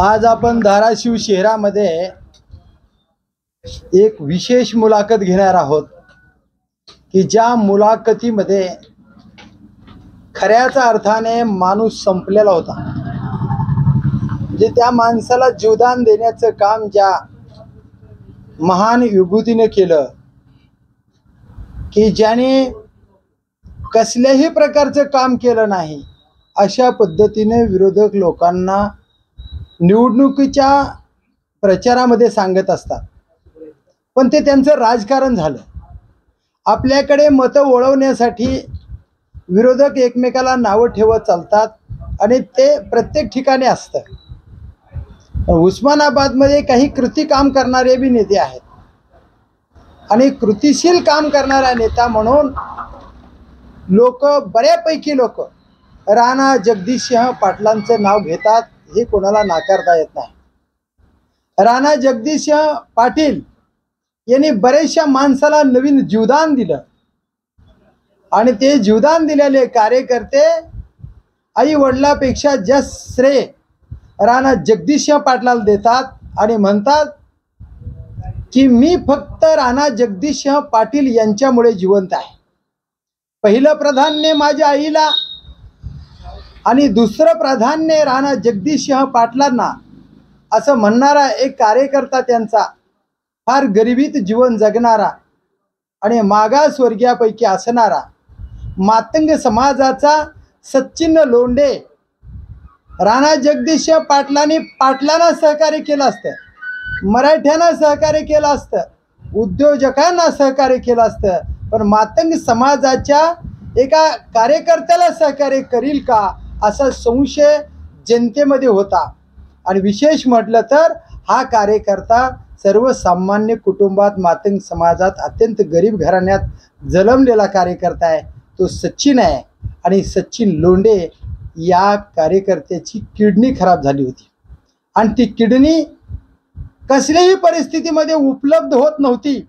आज आपण धाराशिव शहरामध्ये एक विशेष मुलाखत घेणार आहोत की ज्या मुलाखतीमध्ये खऱ्याचा अर्थाने माणूस संपलेला होता। म्हणजे त्या माणसाला जीवदान देण्याचं काम ज्या महान विभूतीने केलं की ज्याने कसल्याही प्रकारचं काम केलं नाही, अशा पद्धतीने विरोधक लोकांना निवडणुकीच्या प्रचारामध्ये सांगत असतात। पण ते त्यांचं राजकारण झालं। आपल्याकडे मतं वळवण्यासाठी विरोधक एकमेकाला नावं ठेवत चालतात आणि ते प्रत्येक ठिकाणी असतं। उस्मानाबादमध्ये काही कृती काम करणारे बी नेते आहेत आणि कृतिशील काम करणारा नेता म्हणून बऱ्यापैकी लोक राणा जगदीशसिंह पाटलांचं नाव घेतात, हे कोणाला नाकारता येत नाही। राणा जगदीशसिंह पाटील यांनी बरेचशा माणसाला नवीन जीवदान दिलं आणि ते जीवदान दिलेले कार्यकर्ते आई वडिलापेक्षा जास्त श्रेय राणा जगदीशसिंह पाटलाला देतात आणि म्हणतात की मी फक्त राणा जगदीशसिंह पाटील यांच्यामुळे जिवंत आहे। पहिलं प्राधान्य माझ्या आईला आणि दुसरं प्राधान्य राणा जगदीशसिंह पाटलांना, असं म्हणणारा एक कार्यकर्ता, त्यांचा फार गरिबीत जीवन जगणारा आणि मागासवर्गीयापैकी असणारा मातंग समाजाचा सचिन लोंढे राणा जगदीशसिंह पाटलांना सहकार्य केलं असतं, मराठ्यांना सहकार्य केलं असतं, उद्योजकांना सहकार्य केलं असतं, पण मातंग समाजाच्या एका कार्यकर्त्याला सहकार्य करील का असा संशय जनतेमध्ये होता। आणि विशेष म्हटलं तर हा कार्यकर्ता सर्वसामान्य कुटुंबात मातंग समाजात अत्यंत गरीब घराण्यात जन्मलेला कार्यकर्ता आहे, तो सचिन आहे। आणि सचिन लोंढे या कार्यकर्त्याची किडनी खराब झाली होती आणि ती किडनी कसल्याही परिस्थितीमध्ये उपलब्ध होत नव्हती।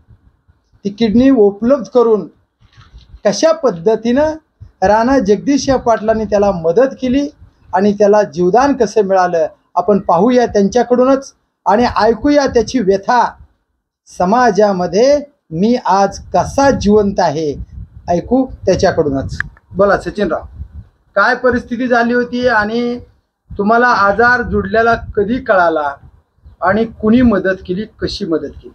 ती किडनी उपलब्ध करून कशा पद्धतीनं राणा जगदीशसिंह पाटलांनी त्याला मदत केली आणि त्याला जीवदान कसं मिळालं आपण पाहूया त्यांच्याकडूनच आणि ऐकूया त्याची व्यथा। समाजामध्ये मी आज कसा जिवंत आहे, ऐकू त्याच्याकडूनच। बोला सचिनराव, काय परिस्थिती झाली होती आणि तुम्हाला आजार जुडल्याला कधी कळाला आणि कुणी मदत केली, कशी मदत केली?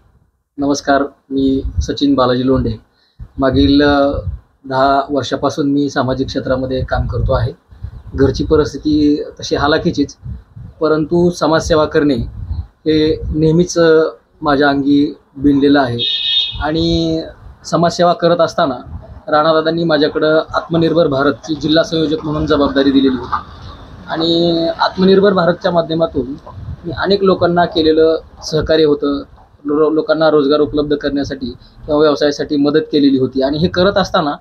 नमस्कार, मी सचिन बालाजी लोंढे। मागील 10 वर्षापासून मी सामाजिक क्षेत्रामध्ये काम करतो आहे। घरची परिस्थिती तशी हालाकीचीच, परंतु समाजसेवा करणे हे नेहमीच माझ्या अंगी भिनलेलं आहे। आणि समाजसेवा करत असताना राणादादांनी माझ्याकडं आत्मनिर्भर भारतची जिल्हा संयोजक म्हणून जबाबदारी दिलेली होती आणि आत्मनिर्भर भारतच्या माध्यमातून मी अनेक लोकांना केलेलं सहकार्य होतं। लोकांना रोजगार उपलब्ध करण्यासाठी किंवा व्यवसायासाठी मदत केलेली होती। आणि हे करत असताना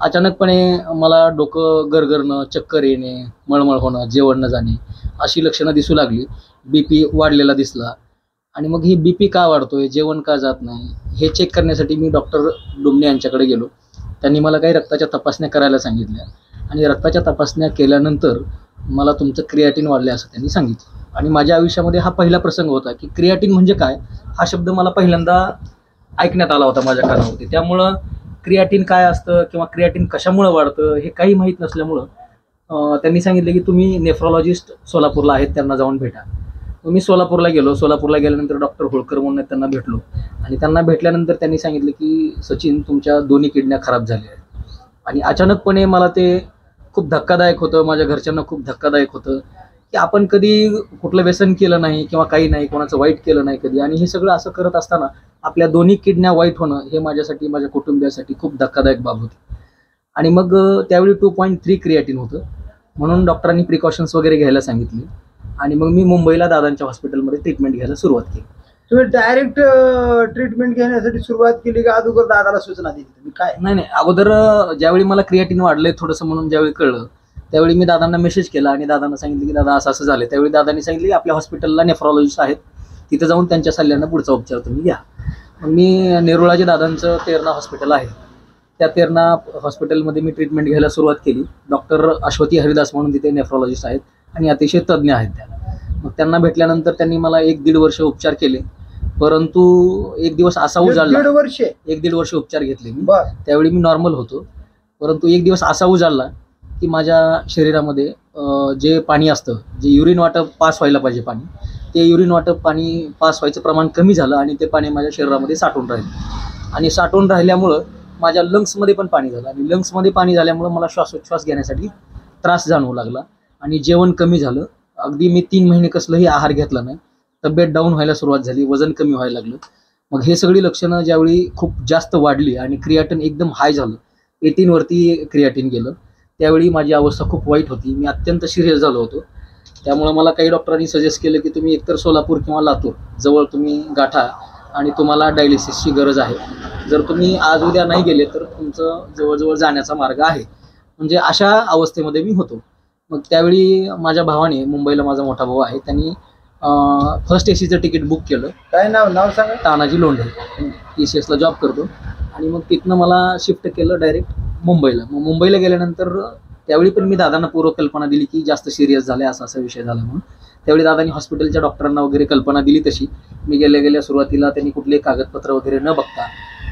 अचानकपणे मला डोकं गरगरणं, चक्कर येणे, मळमळ होणं, जेवण न जाणे अशी लक्षणं दिसू लागली। BP वाढलेला दिसला आणि मग ही BP का वाढतोय, जेवण का जात नाही, हे चेक करण्यासाठी मी डॉक्टर डुमणे यांच्याकडे गेलो। त्यांनी मला काही रक्ताच्या तपासण्या करायला सांगितल्या आणि रक्ताच्या तपासण्या केल्यानंतर मला तुमचं क्रिएटिन वाढलं असं त्यांनी सांगितलं। आणि माझ्या आयुष्यामध्ये हा पहिला प्रसंग होता की क्रिएटिन म्हणजे काय, हा शब्द मला पहिल्यांदा ऐकण्यात आला होता माझ्या कानावरती। त्यामुळं क्रिएटिन काय असतं किंवा क्रिएटिन कशामुळे वाढतं हे काही माहीत नसल्यामुळं त्यांनी सांगितलं की तुम्ही नेफ्रॉलॉजिस्ट सोलापूरला आहेत, त्यांना जाऊन भेटा। मी सोलापूरला गेलो। सोलापूरला गेल्यानंतर डॉक्टर होळकर म्हणून त्यांना भेटलो आणि त्यांना भेटल्यानंतर त्यांनी सांगितलं की सचिन, तुमच्या दोन्ही किडन्या खराब झाल्या आहेत। आणि अचानकपणे मला ते खूप धक्कादायक होतं, माझ्या घरच्यांना खूप धक्कादायक होतं की आपण कधी कुठलं व्यसन केलं नाही किंवा काही नाही, कोणाचं वाईट केलं नाही कधी, आणि हे सगळं असं करत असताना आपल्या दोन्ही किडन्या वाईट होणं हे माझ्यासाठी, माझ्या कुटुंबियासाठी खूप धक्कादायक बाब होती। आणि मग त्यावेळी 2.3 क्रिएटिन होतं, म्हणून डॉक्टरांनी प्रिकॉशन्स वगैरे घ्यायला सांगितली आणि मग मी मुंबईला दादांच्या हॉस्पिटलमध्ये ट्रीटमेंट घ्यायला सुरुवात केली। तुम्ही डायरेक्ट ट्रीटमेंट घेण्यासाठी सुरुवात केली का अगोदर दादाला सूचना दिली तुम्ही काय? नाही, अगोदर ज्यावेळी मला क्रिएटिन वाढलंय थोडंसं म्हणून ज्यावेळी कळलं त्यावेळी मी दादांना मेसेज केला आणि दादांना सांगितलं की दादा असं असं झालं। त्यावेळी दादांनी सांगितलं की आपल्या हॉस्पिटलला नेफ्रॉलॉजिस्ट आहेत, तिथे जाऊन त्यांच्या सल्ल्यानं पुढचा उपचार तुम्ही घ्या। मी नेरुळाचे दादांचं तेरणा हॉस्पिटल आहे, त्या तेरणा हॉस्पिटलमध्ये मी ट्रीटमेंट घ्यायला सुरुवात केली। डॉक्टर अश्वती हरिदास म्हणून तिथे नेफ्रॉलॉजिस्ट आहेत आणि अतिशय तज्ज्ञ आहेत त्या। मग त्यांना भेटल्यानंतर त्यांनी मला 1-1.5 वर्ष उपचार केले, परंतु एक दिवस असा उजाडला, 1.5 वर्ष 1-1.5 वर्ष उपचार घेतले मी. बर. त्यावेळी मी नॉर्मल होतो, परंतु एक दिवस असा उजाडला की माझ्या शरीरामध्ये जे पाणी असतं, जे युरिन वाटर पास व्हायला पाहिजे पाणी, ते युरिन वाटर पाणी पास व्हायचं प्रमाण कमी झालं आणि ते पाणी माझ्या शरीरामध्ये साठून राहिलं. आणि साठून राहिल्यामुळं माझ्या लंग्समध्ये पण पाणी झालं आणि लंग्समध्ये पाणी झाल्यामुळं मला श्वासोच्छ्वास घेण्यासाठी त्रास जाणवू लागला आणि जेवण कमी झालं. अगदी मी 3 महिने कसलंही आहार घेतला नाही, तब्येत डाऊन व्हायला सुरुवात झाली, वजन कमी व्हायला लागलं. मग हे सगळी लक्षणं ज्यावेळी खूप जास्त वाढली आणि क्रिएटिन एकदम हाय झालं, 18 वरती क्रिएटिन गेलं, त्यावेळी माझी अवस्था खूप वाईट होती. मी अत्यंत सिरियस झालो होतो. त्यामुळे मला काही डॉक्टरांनी सजेस्ट केलं की तुम्ही एकतर सोलापूर किंवा लातूर जवळ तुम्ही गाठा आणि तुम्हाला डायलिसिसची गरज आहे. जर तुम्ही आज उद्या नाही गेले तर तुमचं जवळजवळ जाण्याचा मार्ग आहे. म्हणजे अशा अवस्थेमध्ये मी होतो. मग त्यावेळी माझ्या भावाने, मुंबईला माझा मोठा भाऊ आहे, त्यांनी फर्स्ट एसीचं तिकीट बुक केलं. काय नाव सांगा? तानाजी लोंढे, TCSला जॉब करतो. आणि मग तिथनं मला शिफ्ट केलं डायरेक्ट मुंबईला. मग मुंबईला गेल्यानंतर त्यावेळी पण मी दादांना पूर्व कल्पना दिली की जास्त सिरियस झाले, असा विषय झाला म्हणून. त्यावेळी दादांनी हॉस्पिटलच्या डॉक्टरांना वगैरे कल्पना दिली तशी. मी गेल्या सुरुवातीला त्यांनी कुठले कागदपत्र वगैरे न बघता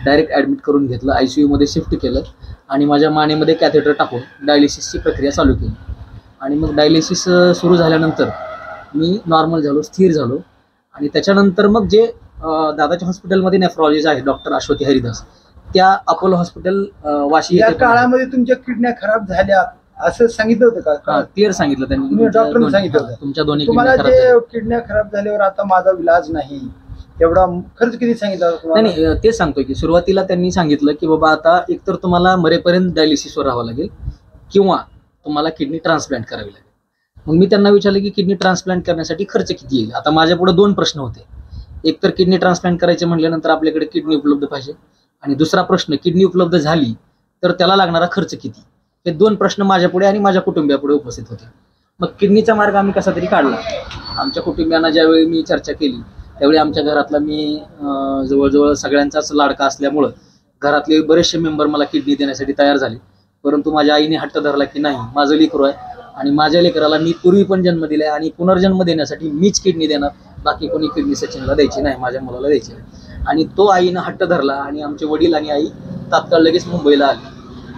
डायरेक्ट ॲडमिट करून घेतलं, ICU मध्ये शिफ्ट केलं आणि माझ्या मानेमध्ये कॅथेटर टाकून डायलिसिसची प्रक्रिया चालू केली. आणि मग डायलिसिस सुरू झाल्यानंतर मी नॉर्मल झालो, स्थिर झालो. आणि त्याच्यानंतर मग जे दादाच्या हॉस्पिटलमध्ये नेफ्रॉलॉजिस्ट आहे डॉक्टर अश्वती हरिदास, त्या अपोलो हॉस्पिटल वाशी या काळामध्ये तुमच्या किडन्या खराब झाल्या असं सांगितलं होतं का? क्लिअर सांगितलं त्यांनी, डॉक्टरने सांगितलं होतं तुमच्या दोन्ही तुम्हाला जे किडन्या खराब झाल्यावर आता माझा इलाज नाही, एवढा खर्च किती सांगितला? नाही, तेच सांगतोय की सुरुवातीला त्यांनी सांगितलं की बाबा आता एकतर तुम्हाला मरेपर्यंत डायलिसिसवर राहावं लागेल किंवा तुम्हाला किडनी ट्रान्सप्लांट करावी लागेल. मग मी त्यांना विचारलं की किडनी ट्रान्सप्लांट करण्यासाठी खर्च किती येईल. आता माझ्या पुढे 2 प्रश्न होते. एकतर किडनी ट्रान्सप्लांट करायचे म्हटल्यानंतर आपल्याकडे किडनी उपलब्ध पाहिजे, आणि दुसरा प्रश्न, किडनी उपलब्ध झाली तर त्याला लागणारा खर्च किती. हे 2 प्रश्न माझ्या पुढे आणि माझ्या कुटुंबियापुढे उपस्थित होते. मग किडनीचा मार्ग आम्ही कसा तरी काढला. आमच्या कुटुंबियांना ज्यावेळी मी चर्चा केली त्यावेळी आमच्या घरातला मी जवळजवळ सगळ्यांचाच लाडका असल्यामुळं घरातले बरेचसे मेंबर मला किडनी देण्यासाठी तयार झाले. परंतु माझ्या आईने हट्ट धरला की नाही, माझं लेकरू आहे आणि माझ्या लेकराला मी पूर्वी पण जन्म दिलाय आणि पुनर्जन्म देण्यासाठी मीच किडनी देणार, बाकी कोणी किडनी सचिनला द्यायची नाही, माझ्या मुलाला द्यायची नाही. आणि तो आईनं हट्ट धरला आणि आमचे वडील आणि आई तात्काळ लगेच मुंबईला आले.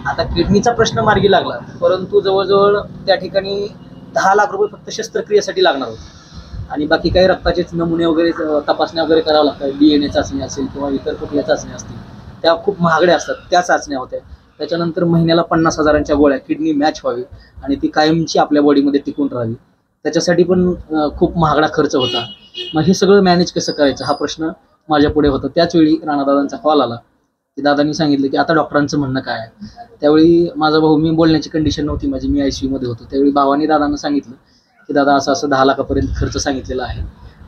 आता किडनीचा प्रश्न मार्गी लागला, परंतु जवळजवळ त्या ठिकाणी 10 लाख रुपये फक्त शस्त्रक्रियेसाठी लागणार होते आणि बाकी काही रक्ताचेच नमुने वगैरे तपासण्या वगैरे करावं लागतात. DNA चाचणी असेल किंवा इतर कुठल्या चाचण्या असतील त्या खूप महागड्या असतात, त्या चाचण्या होत्या. त्याच्यानंतर महिन्याला 50,000च्या गोळ्या, किडनी मॅच व्हावी आणि ती कायमची आपल्या बॉडीमध्ये टिकून राहावी, त्याच्यासाठी पण खूप महागडा खर्च होता. मग हे सगळं मॅनेज कसं करायचं हा प्रश्न माझ्या पुढे होता. त्याचवेळी राणादादांचा कॉल आला की दादांनी सांगितलं की आता डॉक्टरांचं म्हणणं काय आहे. त्यावेळी माझा भाऊ, मी बोलण्याची कंडिशन नव्हती माझी, मी ICU मध्ये होतो. त्यावेळी भावाने दादांना सांगितलं की दादा असं 10 लाखापर्यंत खर्च सांगितलेला आहे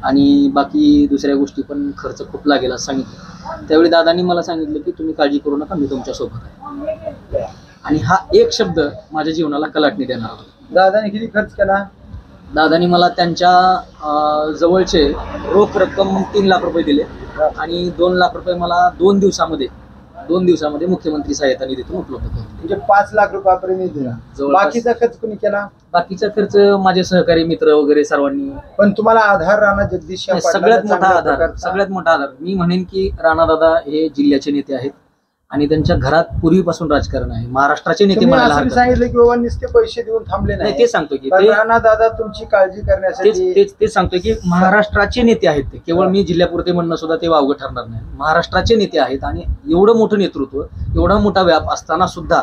आणि बाकी दुसऱ्या गोष्टी पण खर्च खूप लागेल असं सांगितलं. त्यावेळी दादांनी मला सांगितलं की तुम्ही काळजी करू नका, मी तुमच्यासोबत आहे. आणि हा एक शब्द माझ्या जीवनाला कलाटणी देणार होता. दादाने किती खर्च केला? दादानी मला त्यांच्या जवळचे रोख रक्कम 3 लाख रुपये दिले आणि 2 लाख रुपये मला 2 दिवसामध्ये मुख्यमंत्री सहायता निधीतून उपलब्ध करून दिले. म्हणजे 5 लाख रुपयापर्यंत दिला. बाकीचा खर्च कोणी केला? बाकीचा खर्च माझे सहकारी मित्र वगैरे सर्वांनी. पण तुम्हाला आधार राणा जगदीश सगळ्यात मोठा आधार मी म्हणेन की राणादादा हे जिल्ह्याचे नेते आहेत आणि त्यांच्या घरात पूर्वीपासून राजकारण आहे. महाराष्ट्राचे नेते म्हणायला हरकत नाही. सांगितलं की बाबा नुसते पैसे देऊन थांबले नाही. ते सांगतो की राणादादा तुमची काळजी करण्यासाठी तेच सांगतोय की महाराष्ट्राचे नेते आहेत ते. केवळ मी जिल्ह्यापुरते म्हणणं सुद्धा ते वावगं ठरणार नाही. महाराष्ट्राचे नेते आहेत आणि एवढं मोठं नेतृत्व, एवढा मोठा व्याप असताना सुद्धा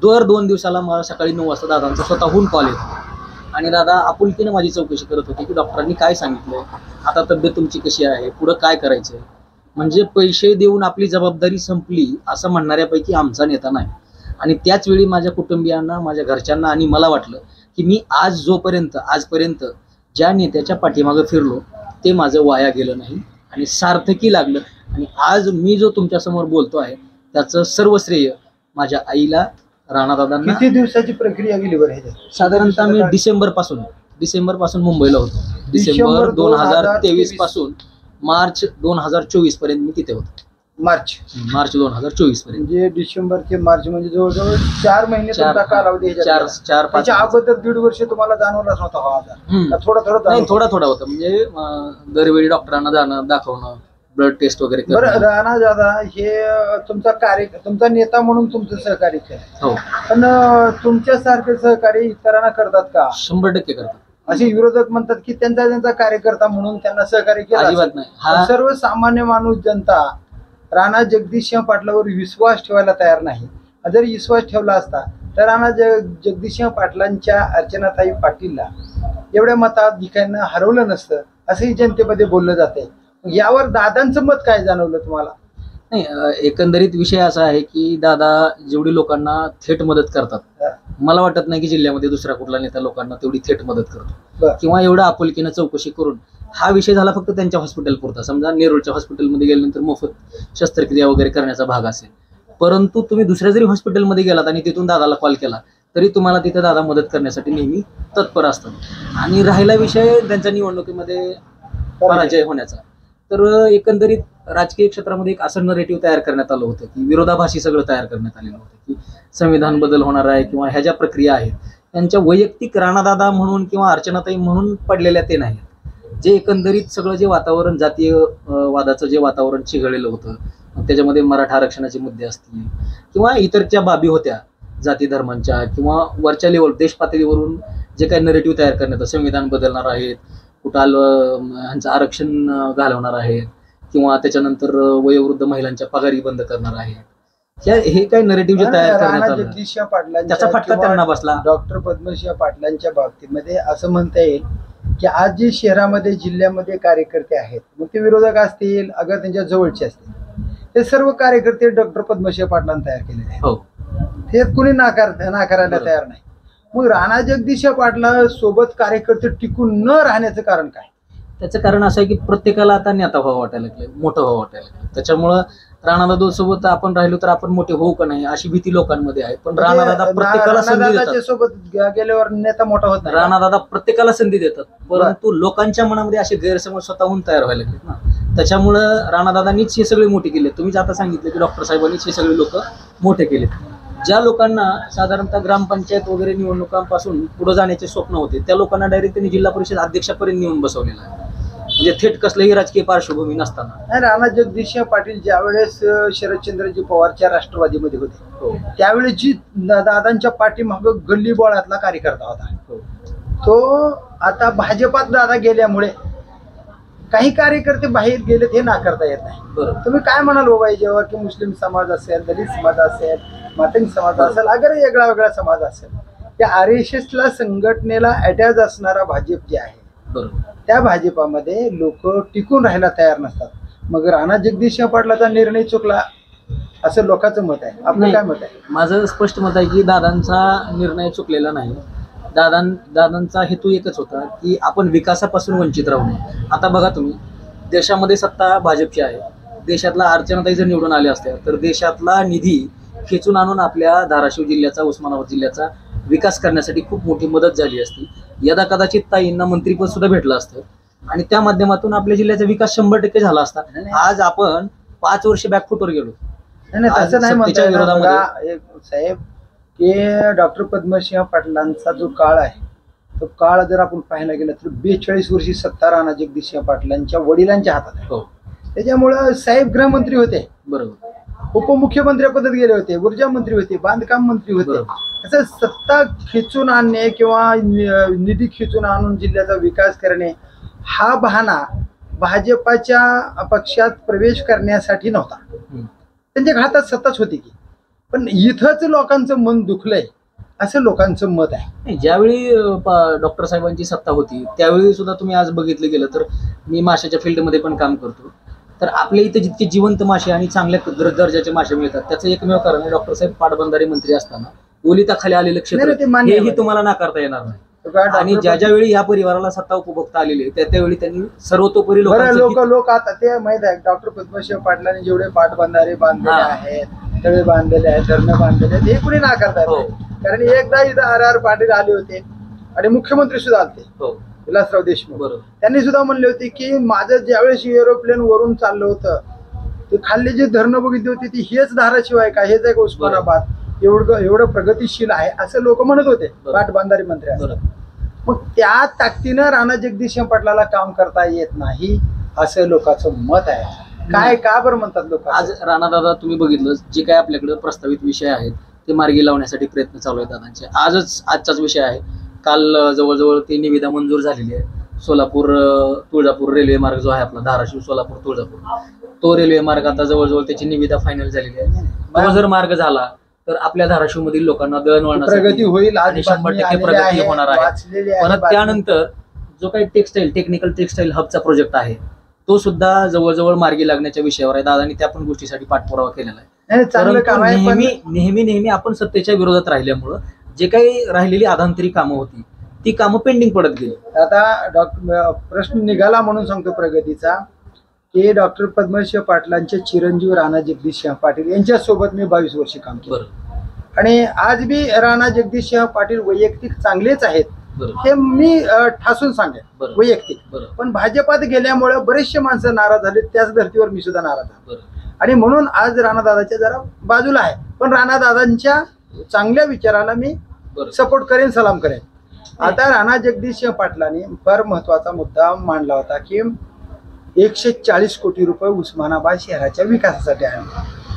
दर 2 दिवसाला मला सकाळी 9 वाजता दादांचा स्वतःहून कॉल येतो आणि दादा आपुलकीने माझी चौकशी करत होते की डॉक्टरांनी काय सांगितलंय, आता तब्येत तुमची कशी आहे, पुढं काय करायचंय. म्हणजे पैसे देऊन आपली जबाबदारी संपली असं म्हणणाऱ्यापैकी आमचा नेता नाही. आणि त्याच वेळी माझ्या कुटुंबियांना, माझ्या घरच्यांना आणि मला वाटलं की मी आजपर्यंत ज्या नेत्याच्या पाठीमागं फिरलो ते माझं वाया गेलं नाही आणि सार्थकी लागलं. आणि आज मी जो तुमच्यासमोर बोलतो आहे त्याचं सर्व श्रेय माझ्या आईला, राणादादांना. किती दिवसाची प्रक्रिया गेली बरं ह्याच्यात? साधारणतः मी डिसेंबर पासून मुंबईला होतो. डिसेंबर 2023 पासून मार्च 2024 पर्यंत मी तिथे होतो. मार्च मार्च 2024 पर्यंत. म्हणजे डिसेंबर ते मार्च म्हणजे जवळजवळ 4 महिने तुमचा कालावधी ह्याच्यात गेला. 4-5 त्याच्या अगोदर 1.5 वर्ष तुम्हाला जाणवलाच नव्हता हा आजार का थोडा नाही, जाणवत? थोडा होता. म्हणजे दरवेळी डॉक्टरांना जाणं, दाखवणं, ब्लड टेस्ट वगैरे बरं करणं. राणा दादा हे तुमचा नेता म्हणून तुमचं सहकार्य केलं, हो, पण तुमच्यासारखे सहकार्य इतरांना करतात का? 100% करतात. असे विरोधक म्हणतात की त्यांचा कार्यकर्ता म्हणून त्यांना सहकार्य केलं अजिबात असेल. नाही. पण सर्वसामान्य माणूस जनता राणा जगदीशसिंह पाटलावर विश्वास ठेवायला तयार नाही. जर विश्वास ठेवला असता तर राणा जगदीशसिंह पाटलांच्या अर्चनाताई पाटीलला एवढ्या मताधिक्यानं हरवलं नसतं असंही जनतेमध्ये बोललं जाते. यावर दादांचं मत काय जाणवलं तुम्हाला? नाही, एकंदरीत विषय असा आहे की दादा जेवढी लोकांना थेट मदत करतात, मला वाटत नाही की जिल्ह्यामध्ये दुसरा कुठला नेता लोकांना तेवढी थेट मदत करतो किंवा एवढं आपुलकीनं चौकशी करून. हा विषय झाला फक्त त्यांच्या हॉस्पिटल पुरता. समजा नेरूळच्या हॉस्पिटलमध्ये गेल्यानंतर मोफत शस्त्रक्रिया वगैरे करण्याचा भाग असेल, परंतु तुम्ही दुसऱ्या जरी हॉस्पिटलमध्ये गेलात आणि तिथून दादाला कॉल केला तरी तुम्हाला तिथे दादा मदत करण्यासाठी नेहमी तत्पर असतात. आणि राहिला विषय त्यांच्या निवडणुकीमध्ये पराजय होण्याचा, तर एकंदरीत राजकीय क्षेत्रामध्ये एक असं नरेटिव्ह तयार करण्यात आलं होतं की विरोधाभासी सगळं तयार करण्यात आलेलं होतं की संविधान बदल होणार आहे किंवा ह्या ज्या प्रक्रिया आहेत त्यांच्या वैयक्तिक राणादादा म्हणून किंवा अर्चनाताई म्हणून पडलेल्या ते नाहीत. जे एकंदरीत सगळं जे वातावरण, जातीय वादाचं जे वातावरण चिघळलेलं होतं, त्याच्यामध्ये मराठा आरक्षणाचे मुद्दे असतील किंवा इतरच्या बाबी होत्या जाती धर्मांच्या, किंवा वरच्या लेवल देश पातळीवरून जे काही नरेटिव्ह तयार करण्यात, संविधान बदलणार आहेत, कुठाल ह्यांचं आरक्षण घालवणार आहेत किंवा त्याच्यानंतर वयोवृद्ध महिलांच्या पगारी बंद करणार आहेत, हे काही नरेटिव्ह जे तयार करण्यात आलं जगदीशसिंह पाटलांच्या त्याचा फटका त्यांना बसला. डॉक्टर पद्मसिंह पाटलांच्या बाबतीमध्ये असं म्हणता येईल की आज जे शहरामध्ये जिल्ह्यामध्ये कार्यकर्ते आहेत, मग ते विरोधक असतील अगर त्यांच्या जवळचे असतील, ते सर्व कार्यकर्ते डॉक्टर पद्मसिंह पाटलांनी तयार केलेले आहेत. हो, ते कुणी नाकारायला तयार नाही. मग राणा जगदीशसिंह पाटला सोबत कार्यकर्ते टिकून न राहण्याचं कारण काय? त्याचं कारण असं आहे की प्रत्येकाला आता नेता व्हावं वाटायला लागलं, मोठं व्हावं वाटायला लागलं. त्याच्यामुळं राणादादा सोबत आपण राहिलो तर आपण मोठे होऊ का नाही अशी भीती लोकांमध्ये आहे. पण राणादादा प्रत्येकाला संधी देतात. सोबत गेल्यावर नेता मोठा होत नाही. राणादादा प्रत्येकाला संधी देतात, परंतु लोकांच्या मनामध्ये असे गैरसमज स्वतःहून तयार व्हायला लागलेत ना. त्याच्यामुळं राणादादांनीच हे सगळे मोठे केले. तुम्हीच आता सांगितलं की डॉक्टर साहेबांनीच हे सगळे लोक मोठे केलेत. ज्या लोकांना साधारणतः ग्रामपंचायत वगैरे निवडणुकांपासून पुढे जाण्याचे स्वप्न होते त्या लोकांना डायरेक्ट त्यांनी जिल्हा परिषद अध्यक्षापर्यंत नेऊन बसवलेलं आहे, म्हणजे थेट कसलंही राजकीय पार्श्वभूमी नसताना. राणा जगदीशसिंह पाटील ज्यावेळेस शरदचंद्रजी पवारच्या राष्ट्रवादीमध्ये होते त्यावेळेची दादांच्या पाठीमाग गल्लीबोळातला कार्यकर्ता होता. तो आता भाजपात दादा गेल्यामुळे काही कार्यकर्ते बाहेर गेलेत हे नाकारता येत नाही. तुम्ही काय म्हणाल बाबा याच्यावर की मुस्लिम समाज असेल, दलित समाज असेल, मातंग समाज असेल, अगर वेगळा समाज असेल, त्या RSS ला संघटनेला अटॅच असणारा भाजप जे आहे त्या भाजपामध्ये लोक टिकून राहायला तयार नसतात. मग राणा जगदीशसिंह पाटलाचा निर्णय चुकला असं लोकांचं मत आहे. आपलं काय मत आहे? माझं स्पष्ट मत आहे की दादांचा निर्णय चुकलेला नाही. दादांचा हेतू एकच होता की आपण विकासापासून वंचित राहू नये. आता बघा तुम्ही, देशामध्ये सत्ता भाजपची आहे. देशातला अर्चनाताई जर निवडून आल्या असत्या तर देशातला निधी खेचून आणून आपल्या धाराशिव जिल्ह्याचा, उस्मानाबाद जिल्ह्याचा विकास करण्यासाठी खूप मोठी मदत झाली असती. यदा कदाचित ताईंना मंत्रीपद सुद्धा भेटलं असतं आणि त्या माध्यमातून आपल्या जिल्ह्याचा विकास 100% झाला असता. आज आपण 5 वर्ष बॅकफुटवर गेलो. तसं नाही म्हणता साहेब की डॉक्टर पद्मसिंह पाटलांचा जो काळ आहे तो काळ जर आपण पाहायला गेला तर 42 वर्षी सत्ता राणा जगदीशसिंह पाटलांच्या वडिलांच्या हातात आहे. त्याच्यामुळं साहेब गृहमंत्री होते, बरोबर, उपमुख्यमंत्री पदात गेले होते, ऊर्जा मंत्री होते, बांधकाम मंत्री होते. असं सत्ता खिचून आणणे किंवा निधी खिचून आणून जिल्ह्याचा विकास करणे हा बहाणा भाजपाच्या पक्षात प्रवेश करण्यासाठी नव्हता. त्यांच्या हातात सत्ताच होती की, पण इथंच लोकांचं मन दुखलंय असं लोकांचं मत आहे. ज्यावेळी डॉक्टर साहेबांची सत्ता होती त्यावेळी सुद्धा तुम्ही आज बघितलं गेलं तर, मी माशाच्या फील्डमध्ये पण काम करतो, तर आपल्या इथे जितके जिवंत मासे आणि चांगल्या दर्जाचे मासे मिळतात त्याचं एकमेव कारण आहे डॉक्टर साहेब पाटबंधारे मंत्री असताना ओलिताखाली आलेलं क्षेत्र, हेही तुम्हाला नाकारता येणार नाही. आणि ज्या वेळी या परिवाराला सत्ता उपभोगता आलेली त्यावेळी त्यांनी सर्वतोपरी लोक आता ते माहित आहे डॉक्टर पद्मसिंह पाटलांनी जेवढे पाटबंधारे बांधलेले आहेत, तळे बांधलेले आहेत, धरणं बांधलेले आहेत, हे कुणी नाकारतात. कारण एकदा इथं RR पाटील आले होते आणि मुख्यमंत्री सुद्धा आले विलासराव देशमुख, त्यांनी सुद्धा म्हणले होते की माझं ज्यावेळेस एरोप्लेन वरून चाललं होतं ते खाल्ले जे धरणं बघितली होती ती हेच धाराशिव आहे का, हेच आहे का उस्मानाबाद, एवढं प्रगतिशील आहे असं लोक म्हणत होते पाटबंधारे मंत्री असं. मग त्या ताकदीनं राणा जगदीशसिंह पाटलाला काम करता येत नाही असं लोकांचं मत आहे. काय का बरं म्हणतात लोक? आज राणादादा तुम्ही बघितलं जे काय आपल्याकडे प्रस्तावित विषय आहेत ते मार्गी लावण्यासाठी प्रयत्न चालू आहेत दादांचे. आजचाच विषय आहे. काल जवळजवळ ती निविदा मंजूर झालेली आहे. सोलापूर तुळजापूर रेल्वे मार्ग जो आहे आपला धाराशिव सोलापूर तुळजापूर, तो रेल्वे मार्ग आता जवळजवळ त्याची निविदा फायनल झालेली आहे. तो जर मार्ग झाला तर आपल्या धाराशिव मधील लोकांना दळणवळणासाठी प्रगती होईल, आणि 100% प्रगती होणार आहे. परत त्यानंतर जो काही टेक्निकल टेक्सटाईल हबचा प्रोजेक्ट आहे तो सुद्धा जवळजवळ मार्गी लागण्याच्या विषयावर आहे. दादांनी त्या पण गोष्टीसाठी पाठपुरावा केलेला आहे. नेहमी आपण सत्तेच्या विरोधात राहिल्यामुळं जे काही राहिलेली आधांतरी कामं होती ती कामं पेंडिंग पडत गेली. आता प्रश्न निघाला म्हणून सांगतो प्रगतीचा की डॉक्टर पद्मसिंह पाटलांचे चिरंजीव राणा जगदीशसिंह पाटील यांच्यासोबत मी 22 वर्ष काम केलं आणि आज बी राणा जगदीशसिंह पाटील वैयक्तिक चांगलेच आहेत हे मी ठासून सांगेन वैयक्तिक. पण भाजपात गेल्यामुळे बरेचसे माणसं नाराज झाले, त्याच धर्तीवर मी सुद्धा नाराज आहे आणि म्हणून आज राणादादाच्या जरा बाजूला आहे. पण राणादादांच्या चांगल्या विचाराला मी सपोर्ट करेन, सलाम करेन. आता राणा जगदीशसिंह पाटलांनी फार महत्वाचा मुद्दा मांडला होता की 140 कोटी रुपये उस्मानाबाद शहराच्या विकासासाठी आहे.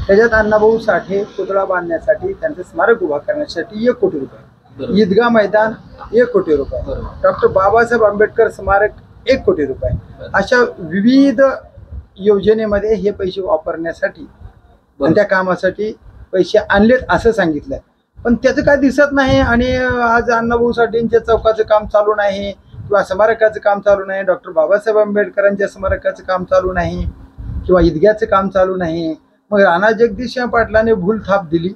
त्याच्यात अण्णाभाऊ साठे पुतळा बांधण्यासाठी, त्यांचं स्मारक उभा करण्यासाठी 1 कोटी रुपये, ईदगाह मैदान 1 कोटी रुपये, डॉक्टर बाबासाहेब आंबेडकर स्मारक 1 कोटी रुपये, अशा विविध योजनेमध्ये हे पैसे वापरण्यासाठी आणि त्या कामासाठी पैसे आणलेत असं सांगितलं. पण त्याचं काय दिसत नाही आणि आज अण्णाभाऊ साठेंच्या चौकाचं काम चालू नाही किंवा स्मारकाचं काम चालू नाही, डॉक्टर बाबासाहेब आंबेडकरांच्या स्मारकाचं काम चालू नाही किंवा ईदग्याचं काम चालू नाही. मग राणा जगदीशसिंह पाटलाने भूल थाप दिली,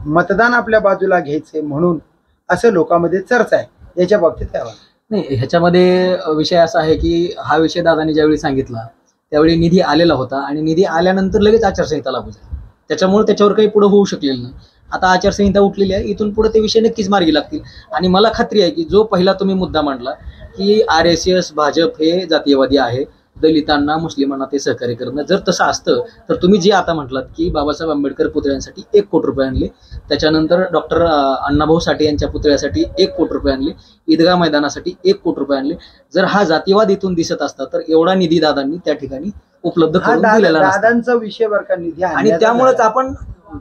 मतदान आपल्या बाजूला घ्यायचे म्हणून असं लोकांमध्ये चर्चा आहे. याच्या बाबतीत काय नाही, ह्याच्यामध्ये विषय असा आहे की हा विषय दादांनी ज्यावेळी सांगितला त्यावेळी निधी आलेला होता आणि निधी आल्यानंतर लगेच आचारसंहिता लागू झाली, त्याच्यामुळे त्याच्यावर काही पुढे होऊ शकलेलं नाही. आता आचारसंहिता उठलेली आहे, इथून पुढे ते विषय नक्कीच मार्गी लागतील. आणि मला खात्री आहे की जो पहिला तुम्ही मुद्दा मांडला की RSS भाजप हे जातीयवादी आहे, दलितांना मुस्लिमांना ते सहकार्य करणं, जर तसं असतं तर तुम्ही जे आता म्हटलात की बाबासाहेब आंबेडकर पुतळ्यांसाठी 1 कोटी रुपये आणले, त्याच्यानंतर डॉक्टर अण्णाभाऊ साठे यांच्या पुतळ्यासाठी 1 कोटी रुपये आणले, ईदगाह मैदानासाठी 1 कोटी रुपये आणले, जर हा जातीवाद इथून दिसत असता तर एवढा निधी दादांनी त्या ठिकाणी उपलब्ध करून दिलेला दादांचा विषय बरं का निधी. आणि त्यामुळेच आपण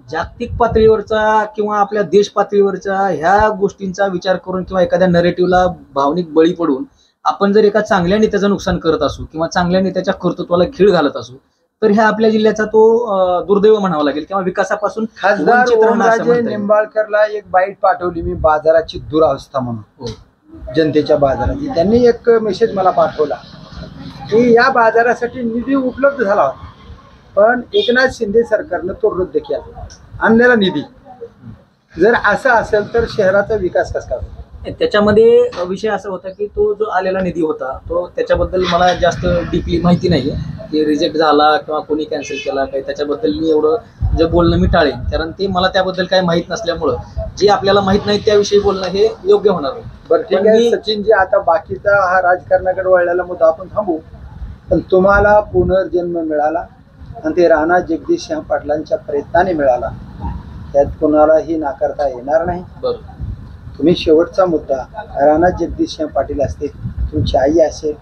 जागतिक पातळीवरचा किंवा आपल्या देश पातळीवरच्या ह्या गोष्टींचा विचार करून किंवा एखाद्या नरेटिव्हला भावनिक बळी पडून आपण जर एका चांगल्या नेत्याचं नुकसान करत असू किंवा चांगल्या नेत्याच्या कर्तृत्वाला खीळ घालत असू तर ह्या आपल्या जिल्ह्याचा तो दुर्दैव म्हणावा लागेल किंवा विकासापासून. खासदार निंबाळकरला एक बाईट पाठवली मी बाजाराची दुरावस्था म्हणून, जनतेच्या बाजाराची. त्यांनी एक मेसेज मला पाठवला की या बाजारासाठी निधी उपलब्ध झाला होता पण एकनाथ शिंदे सरकारनं तो रद्द केला, आणलेला निधी. जर असं असेल तर शहराचा विकास कसा होईल? त्याच्यामध्ये विषय असा होता की तो जो आलेला निधी होता तो त्याच्याबद्दल मला जास्त डीपली माहिती नाहीये की रिजेक्ट झाला किंवा कोणी कॅन्सल केला काही, त्याच्याबद्दल मी एवढं जे बोलणं मी टाळेन, कारण ते मला त्याबद्दल काही माहीत नसल्यामुळं जे आपल्याला माहीत नाही त्याविषयी बोलणं हे योग्य होणार नाही. बरं ठीक आहे सचिनजी, आता बाकीचा हा राजकारणाकडे वळलेला मुद्दा आपण थांबू. पण तुम्हाला पुनर्जन्म मिळाला आणि ते राणा जगदीशसिंह पाटलांच्या प्रयत्नाने मिळाला, त्यात कोणालाही नाकारता येणार नाही. बरं, तुम्ही शेवटचा मुद्दा राणा जगदीशसिंह पाटील असतील, तुमची आई असेल,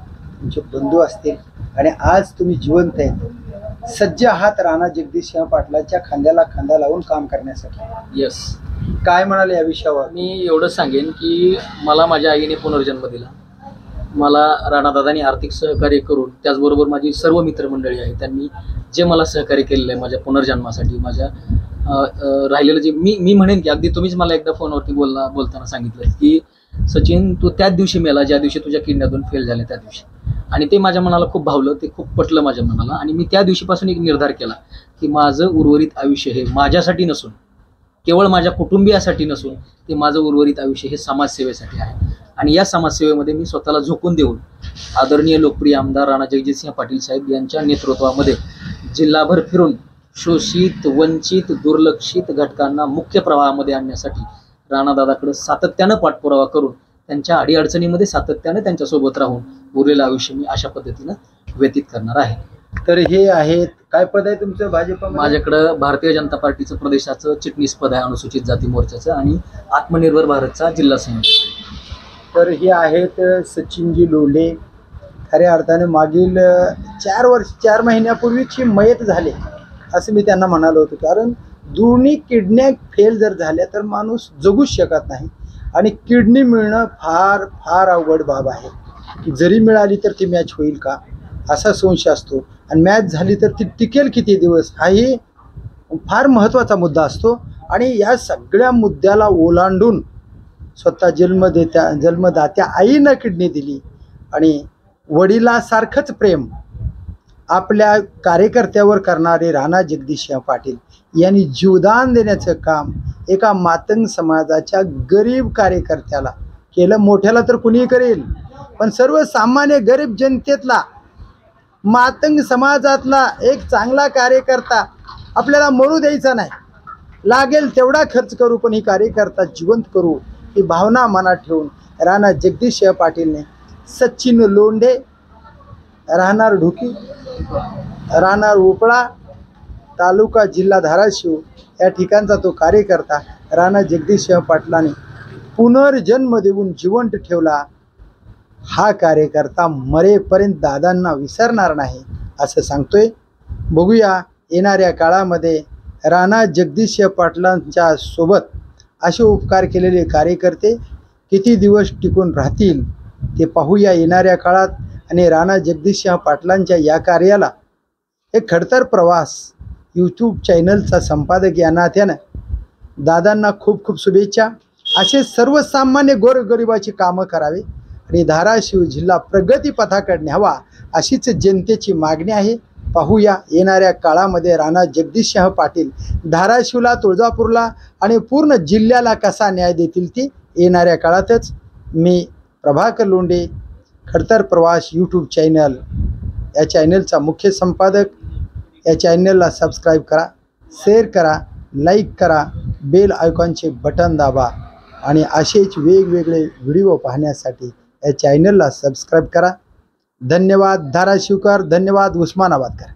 तुमचे बंधू असतील आणि आज तुम्ही जिवंत आहेत, सज्ज आहात राणा जगदीशसिंह पाटलांच्या खांद्याला खांदा लावून काम करण्यासाठी. येस, काय म्हणाले या विषयावर? मी एवढंच सांगेन की मला माझ्या आईने पुनर्जन्म दिला, मला राणादादांनी आर्थिक सहकार्य करून, त्याचबरोबर माझी सर्व मित्रमंडळी आहे त्यांनी जे मला सहकार्य केलेलं आहे माझ्या पुनर्जन्मासाठी, माझ्या राहिलेलं जे मी म्हणेन की अगदी तुम्हीच मला एकदा फोनवरती बोलताना सांगितलं की सचिन तू त्याच दिवशी मेला ज्या दिवशी तुझ्या किडन्या फेल झाल्या त्या दिवशी, आणि ते माझ्या मनाला खूप भावलं, ते खूप पटलं माझ्या मनाला. आणि मी त्या दिवशीपासून एक निर्धार केला की माझं उर्वरित आयुष्य हे माझ्यासाठी नसून, केवळ माझ्या कुटुंबियासाठी नसून, ते माझं उर्वरित आयुष्य हे समाजसेवेसाठी आहे. आणि या समाजसेवेमध्ये मी स्वतःला झोकून देऊन आदरणीय लोकप्रिय आमदार राणा जगदीशसिंह पाटील साहेब यांच्या नेतृत्वामध्ये जिल्हाभर फिरून शोषित, वंचित, दुर्लक्षित घटकांना मुख्य प्रवाहामध्ये आणण्यासाठी राणादादाकडे सातत्यानं पाठपुरावा करून त्यांच्या अडीअडचणीमध्ये सातत्यानं त्यांच्यासोबत राहून उरलेलं आयुष्य मी अशा पद्धतीनं व्यतीत करणार आहे. तर हे आहेत, काय पद आहे तुमचं भाजपमध्ये? माझ्याकडं भारतीय जनता पार्टीचं प्रदेशाचं चिटणीस पद आहे अनुसूचित जाती मोर्चाचं आणि आत्मनिर्भर भारतचा जिल्हा संयोजक. तर हे आहेत सचिनजी लोंढे. खऱ्या अर्थाने मागील 4 महिन्यापूर्वीची मयत झाले असं मी त्यांना म्हणालो होतो, कारण दोन्ही किडन्या फेल जर झाल्या तर माणूस जगूच शकत नाही आणि किडनी मिळणं फार फार अवघड बाब आहे. की जरी मिळाली तर ती मॅच होईल का असा संशय असतो, आणि मॅच झाली तर ती टिकेल किती दिवस हाही फार महत्त्वाचा मुद्दा असतो. आणि या सगळ्या मुद्द्याला ओलांडून स्वतः जन्मदात्या आईनं किडनी दिली आणि वडिलासारखंच प्रेम आपल्या कार्यकर्त्यावर करणारे राणा जगदीशसिंह पाटील यांनी जीवदान देण्याचं काम एका मातंग समाजाच्या गरीब कार्यकर्त्याला केलं. मोठ्याला तर कुणीही करेल, पण सर्वसामान्य गरीब जनतेतला मातंग समाजातला एक चांगला कार्यकर्ता आपल्याला मरू द्यायचा नाही. लागेल तेवढा खर्च करू पण ही कार्यकर्ता जिवंत करू ही भावना मनात ठेवून राणा जगदीशसिंह पाटीलने सचिन लोंढे, राहणार ढुकी, राहणार उपळा, तालुका जिल्हा धाराशिव या ठिकाणचा तो कार्यकर्ता राणा जगदीशसिंह पाटलांनी पुनर्जन्म देऊन जिवंत ठेवला. हा कार्यकर्ता मरेपर्यंत दादांना विसरणार नाही असं सांगतोय. बघूया येणाऱ्या काळामध्ये राणा जगदीशसिंह पाटलांच्या सोबत असे उपकार केलेले कार्यकर्ते किती दिवस टिकून राहतील ते पाहूया येणाऱ्या काळात. आणि राणा जगदीशसिंह पाटलांच्या या कार्याला एक खडतर प्रवास यूट्यूब चॅनलचा संपादक या नात्यानं दादांना खूप खूप शुभेच्छा. असे सर्वसामान्य गोरगरिबाची कामं करावे आणि धाराशिव जिल्हा प्रगतीपथाकडे न्यावा अशीच जनतेची मागणी आहे. पाहूया येणाऱ्या काळामध्ये राणा जगदीशसिंह पाटील धाराशिवला, तुळजापूरला आणि पूर्ण जिल्ह्याला कसा न्याय देतील ती येणाऱ्या काळातच. मी प्रभाकर लोंढे, खडतर प्रवास यूट्यूब चॅनल या चॅनलचा मुख्य संपादक. या चॅनलला सबस्क्राईब करा, शेअर करा, लाईक करा, बेल आयकॉनचे बटन दाबा आणि असेच वेगवेगळे व्हिडिओ पाहण्यासाठी या चॅनलला सबस्क्राईब करा. धन्यवाद धाराशिवकर, धन्यवाद उस्मानाबादकर.